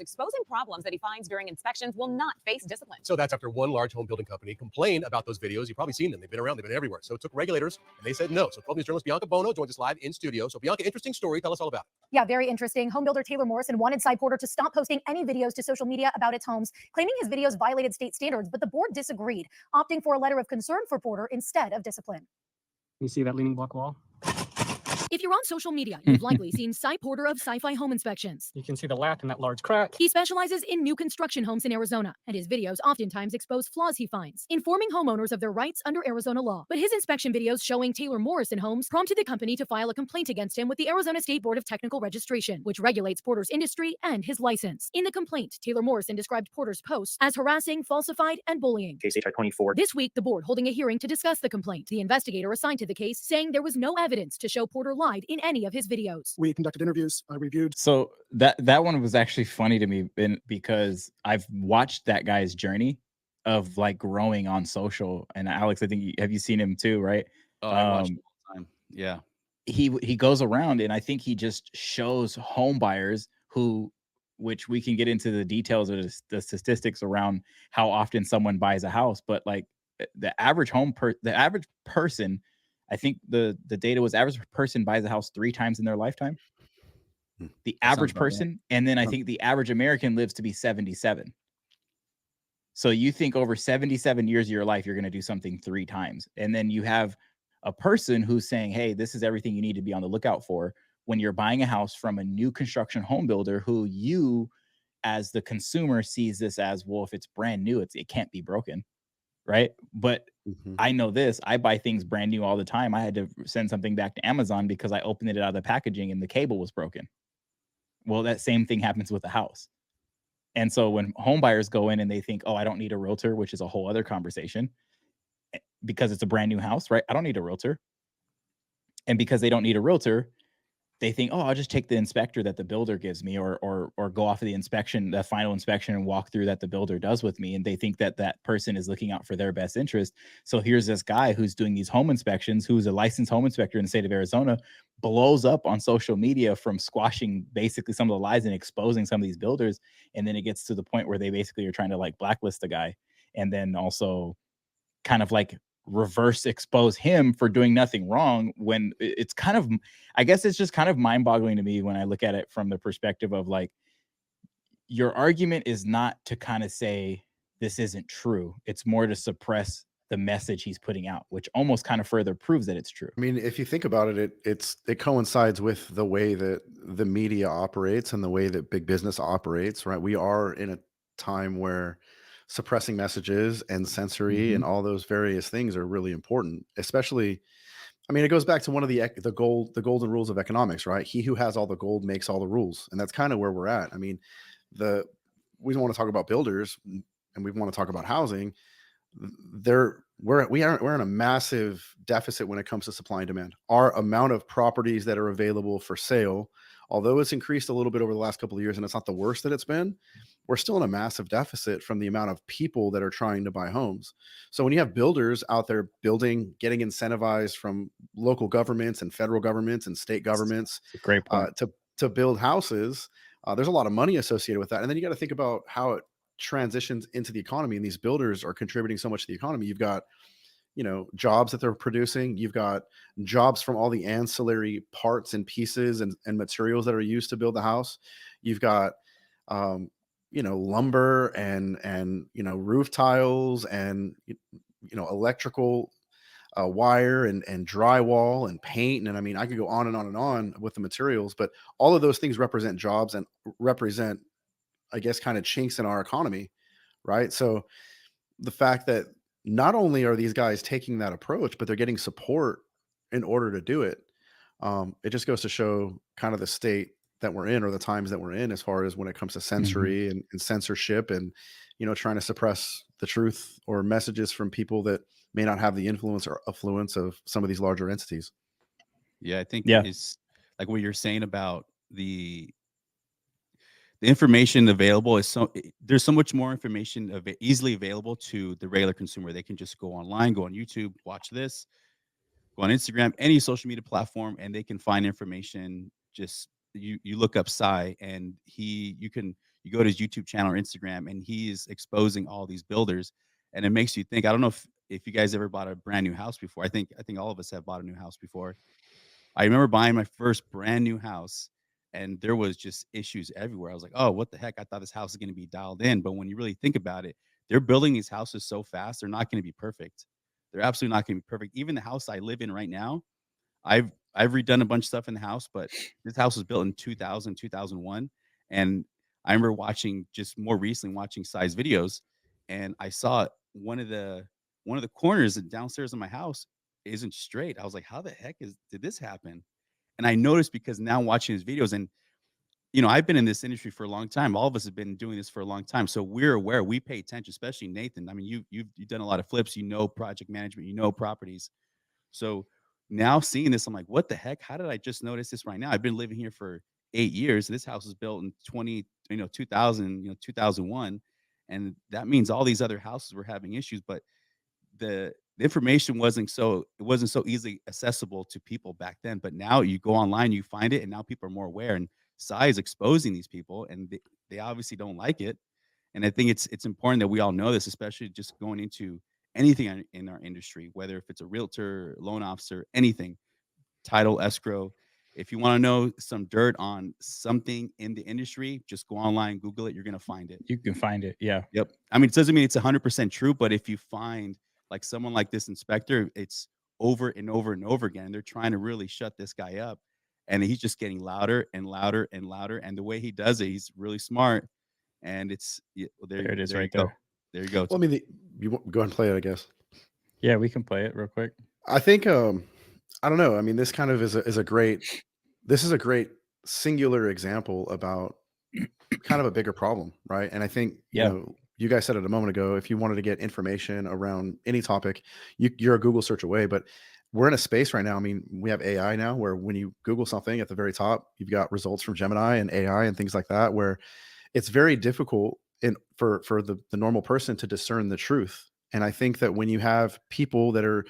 exposing problems that he finds during inspections will not face discipline. So that's after one large home building company complained about those videos. You've probably seen them. They've been around. They've been everywhere. So it took regulators, and they said no. So 12 News journalist Bianca Bono joins us live in studio. So Bianca, interesting story. Tell us all about it. Yeah, very interesting. Homebuilder Taylor Morrison wanted SidePorter to stop posting any videos to social media about its homes, claiming his videos violated state standards, but the board disagreed, opting for a letter of concern for Porter instead of discipline. You see that leaning block wall? If you're on social media, you've likely seen SidePorter of Sci-Fi Home Inspections. You can see the lack in that large crack. He specializes in new construction homes in Arizona, and his videos oftentimes expose flaws he finds, informing homeowners of their rights under Arizona law. But his inspection videos showing Taylor Morrison homes prompted the company to file a complaint against him with the Arizona State Board of Technical Registration, which regulates Porter's industry and his license. In the complaint, Taylor Morrison described Porter's posts as harassing, falsified, and bullying. Case HR 24. This week, the board holding a hearing to discuss the complaint. The investigator assigned to the case saying there was no evidence to show Porter lied in any of his videos. We conducted interviews, reviewed. So that one was actually funny to me because I've watched that guy's journey of like growing on social. And Alex, I think have you seen him too, right? Oh, I watched it all the time. Yeah. He goes around and I think he just shows home buyers which we can get into the details of the statistics around how often someone buys a house, but like the average person, I think the data was average person buys a house 3 times in their lifetime. The average person. And then I think the average American lives to be 77. So you think over 77 years of your life, you're going to do something 3 times. And then you have a person who's saying, hey, this is everything you need to be on the lookout for when you're buying a house from a new construction home builder who you as the consumer sees this as, well, if it's brand new, it can't be broken. Right. But I know this, I buy things brand new all the time. I had to send something back to Amazon because I opened it out of the packaging and the cable was broken. Well, that same thing happens with the house. And so when home buyers go in and they think, oh, I don't need a realtor, which is a whole other conversation because it's a brand new house, right? I don't need a realtor. And because they don't need a realtor, they think, oh, I'll just take the inspector that the builder gives me or go off of the final inspection and walk through that the builder does with me. And they think that that person is looking out for their best interest. So here's this guy who's doing these home inspections, who's a licensed home inspector in the state of Arizona, blows up on social media from squashing basically some of the lies and exposing some of these builders. And then it gets to the point where they basically are trying to like blacklist the guy and then also kind of like reverse expose him for doing nothing wrong, when it's kind of, I guess it's just kind of mind-boggling to me when I look at it from the perspective of like, your argument is not to kind of say this isn't true. It's more to suppress the message he's putting out, which almost kind of further proves that it's true. I mean, if you think about it, it coincides with the way that the media operates and the way that big business operates, right? We are in a time where suppressing messages and censoring and all those various things are really important, especially, I mean, it goes back to one of the golden rules of economics, right? He who has all the gold makes all the rules. And that's kind of where we're at. I mean, we don't want to talk about builders and we want to talk about housing. We're in a massive deficit when it comes to supply and demand. Our amount of properties that are available for sale, although it's increased a little bit over the last couple of years and it's not the worst that it's been, we're still in a massive deficit from the amount of people that are trying to buy homes. So when you have builders out there building, getting incentivized from local governments and federal governments and state governments, great point. To build houses, there's a lot of money associated with that. And then you got to think about how it transitions into the economy, and these builders are contributing so much to the economy. You've got, jobs that they're producing. You've got jobs from all the ancillary parts and pieces and materials that are used to build the house. You've got, lumber and roof tiles and, electrical wire and drywall and paint. And I mean, I could go on and on and on with the materials, but all of those things represent jobs and represent, I guess, kind of chinks in our economy. Right. So the fact that not only are these guys taking that approach, but they're getting support in order to do it. It just goes to show kind of the state that we're in, or the times that we're in, as far as when it comes to censory and censorship and, trying to suppress the truth or messages from people that may not have the influence or affluence of some of these larger entities. Yeah, I think it's like what you're saying about the information available is there's so much more information easily available to the regular consumer. They can just go online, go on YouTube, watch this, go on Instagram, any social media platform, and they can find information. Just you look up Psy and you can you go to his YouTube channel or Instagram, and he is exposing all these builders, and it makes you think. I don't know if you guys ever bought a brand new house before. I think all of us have bought a new house before. I remember buying my first brand new house, and there was just issues everywhere. I was like, "Oh, what the heck? I thought this house is going to be dialed in." But when you really think about it, they're building these houses so fast, they're not going to be perfect. They're absolutely not going to be perfect. Even the house I live in right now, I've redone a bunch of stuff in the house, but this house was built in 2000, 2001. And I remember watching, just more recently, watching size videos, and I saw one of the corners downstairs in my house isn't straight. I was like, how the heck did this happen? And I noticed, because now watching his videos, and I've been in this industry for a long time. All of us have been doing this for a long time. So we're aware, we pay attention, especially Nathan. I mean, you've done a lot of flips, project management, properties. So now seeing this, I'm like, what the heck? How did I just notice this right now? I've been living here for 8 years. This house was built in 2000, 2001. And that means all these other houses were having issues, but the information wasn't so easily accessible to people back then. But now you go online, you find it, and now people are more aware. And Sai is exposing these people, and they obviously don't like it. And I think it's important that we all know this, especially just going into anything in our industry, whether if it's a realtor, loan officer, anything, title, escrow. If you want to know some dirt on something in the industry, just go online, Google it. You're going to find it. You can find it. Yeah. Yep. I mean, it doesn't mean it's 100% true, but if you find like someone like this inspector, it's over and over and over again. They're trying to really shut this guy up, and he's just getting louder and louder and louder. And the way he does it, he's really smart. And There it is, there you right go. there. There you go. Well, I mean, you go ahead and play it, I guess. Yeah, we can play it real quick. I think I don't know. I mean, this kind of is a great singular example about kind of a bigger problem, right? And I think Yeah. you guys said it a moment ago. If you wanted to get information around any topic, you're a Google search away. But we're in a space right now. I mean, we have AI now, where when you Google something, at the very top, you've got results from Gemini and AI and things like that, where it's very difficult for the normal person to discern the truth. And I think that when you have people that are,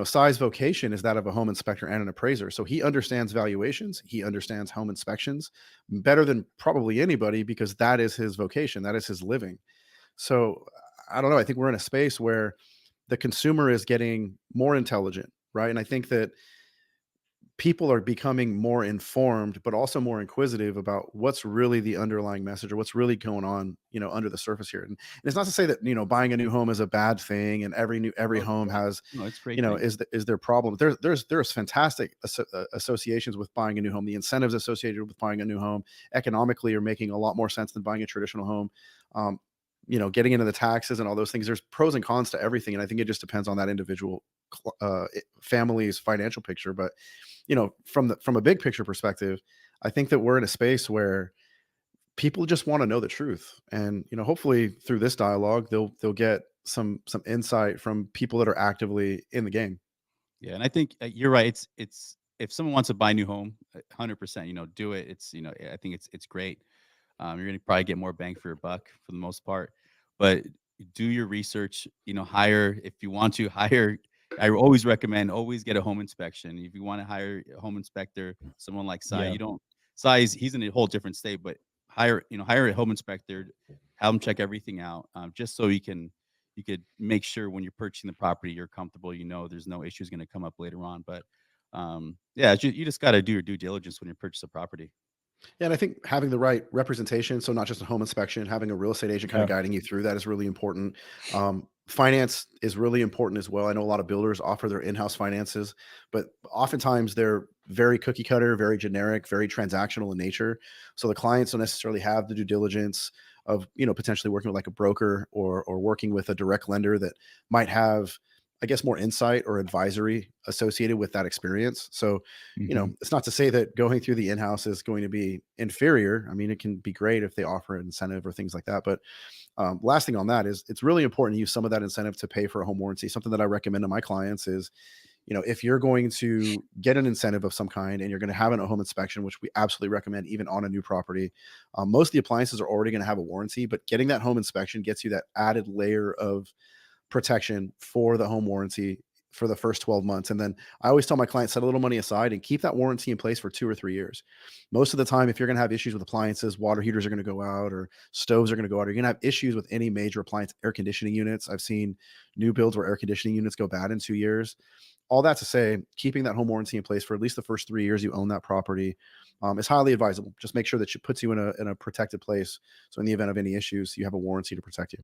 Sai's vocation is that of a home inspector and an appraiser. So he understands valuations. He understands home inspections better than probably anybody, because that is his vocation. That is his living. So I don't know. I think we're in a space where the consumer is getting more intelligent, right? And I think that people are becoming more informed, but also more inquisitive about what's really the underlying message, or what's really going on, under the surface here. And it's not to say that, buying a new home is a bad thing, and every home has, No, it's great. is their problem. There's fantastic associations with buying a new home. The incentives associated with buying a new home economically are making a lot more sense than buying a traditional home. Getting into the taxes and all those things, there's pros and cons to everything. And I think it just depends on that individual family's financial picture. But, from a big picture perspective, I think that we're in a space where people just want to know the truth. And, hopefully through this dialogue, they'll get some insight from people that are actively in the game. Yeah, and I think you're right. It's if someone wants to buy a new home, 100%, do it. I think it's great. You're going to probably get more bang for your buck for the most part, but do your research. Hire, if you want to hire. I always recommend always get a home inspection. If you want to hire a home inspector, someone like Sai, Yeah. He's in a whole different state, but hire a home inspector, have them check everything out, just so you could make sure when you're purchasing the property, you're comfortable. There's no issues going to come up later on. But you just got to do your due diligence when you purchase a property. Yeah, and I think having the right representation, so not just a home inspection, having a real estate agent kind of guiding you through that is really important. Finance is really important as well. I know a lot of builders offer their in-house finances, but oftentimes they're very cookie cutter, very generic, very transactional in nature. So the clients don't necessarily have the due diligence of, potentially working with like a broker or working with a direct lender that might have, I guess, more insight or advisory associated with that experience. So, it's not to say that going through the in-house is going to be inferior. I mean, it can be great if they offer an incentive or things like that. But last thing on that is, it's really important to use some of that incentive to pay for a home warranty. Something that I recommend to my clients is, if you're going to get an incentive of some kind and you're going to have a home inspection, which we absolutely recommend even on a new property, most of the appliances are already going to have a warranty, but getting that home inspection gets you that added layer of protection for the home warranty for the first 12 months. And then I always tell my clients, set a little money aside and keep that warranty in place for 2 or 3 years. Most of the time, if you're going to have issues with appliances, water heaters are going to go out or stoves are going to go out, or you're going to have issues with any major appliance, air conditioning units. I've seen new builds where air conditioning units go bad in 2 years. All that to say, keeping that home warranty in place for at least the first 3 years you own that property is highly advisable. Just make sure that it puts you in a protected place. So in the event of any issues, you have a warranty to protect you.